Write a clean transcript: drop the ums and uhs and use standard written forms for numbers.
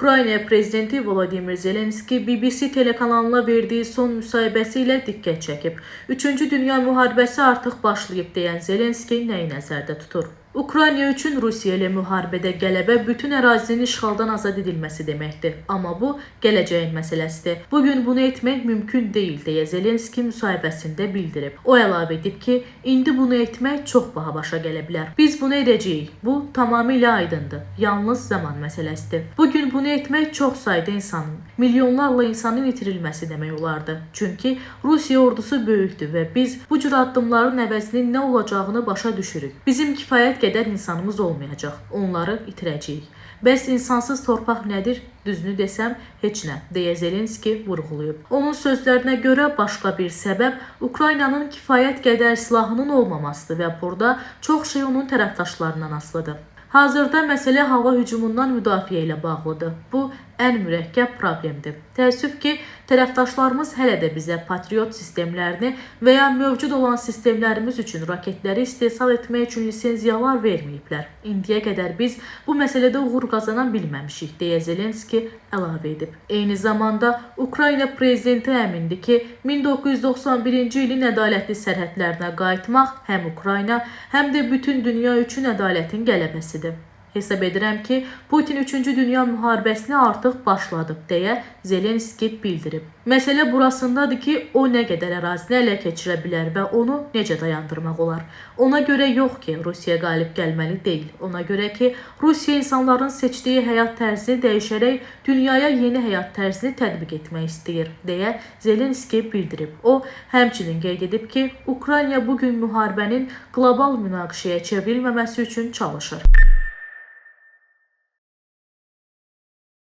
Ukrayna prezidenti Volodymyr Zelenski BBC telekanalına verdiyi son müsahibəsi ilə diqqət çəkib. 3-cü Dünya müharibəsi artıq başlayıb deyən Zelenski nəyi nəzərdə tutur? Ukrayna üçün Rusiya ilə müharibədə qələbə bütün ərazinin işğaldan azad edilməsi deməkdir. Amma bu, gələcəyin məsələsidir. Bugün bunu etmək mümkün deyil, deyə Zelenski müsahibəsində bildirib. O əlavə edib ki, indi bunu etmək çox baha başa gələ bilər. Biz bunu edəcəyik. Bu, tamamilə aydındır. Yalnız zaman məsələsidir. Bugün bunu etmək çox sayda insanın, milyonlarla insanın itirilməsi demək olardı. Çünki Rusiya ordusu böyükdür və biz bu cür addımların əvəzinin nə olacağını başa düşürük. Bizim kifayət qədər insanımız olmayacaq. Onları itirəcəyik. Bəs insansız torpaq nədir? Düzünü desəm, heç nə, deyə Zelenski vurğulayıb. Onun sözlərinə görə başqa bir səbəb Ukraynanın kifayət qədər silahının olmamasıdır və burada çox şey onun tərəfdaşlarından asılıdır. Hazırda məsələ hava hücumundan müdafiə ilə bağlıdır. Bu, ən mürəkkəb problemdir. Təəssüf ki, tərəfdaşlarımız hələ də bizə Patriot sistemlərini və ya mövcud olan sistemlərimiz üçün raketləri istehsal etmək üçün lisenziyalar verməyiblər. İndiyə qədər biz bu məsələdə uğur qazana bilməmişik, deyə Zelenski əlavə edib. Eyni zamanda Ukrayna prezidenti əmindir ki, 1991-ci ilin ədalətli sərhədlərinə qayıtmaq həm Ukrayna, həm də bütün dünya üçün ədalətin qələbəsidir. Hesab edirəm ki, Putin 3-cü Dünya müharibəsini artıq başladıb, deyə Zelenski bildirib. Məsələ burasındadır ki, o nə qədər ərazini ələ keçirə bilər və onu necə dayandırmaq olar. Ona görə yox ki, Rusiya qalib gəlməli deyil. Ona görə ki, Rusiya insanların seçdiyi həyat tərzini dəyişərək dünyaya yeni həyat tərzini tətbiq etmək istəyir, deyə Zelenski bildirib. O, həmçinin qeyd edib ki, Ukrayna bugün müharibənin qlobal münaqişəyə çevrilməməsi üçün çalışır.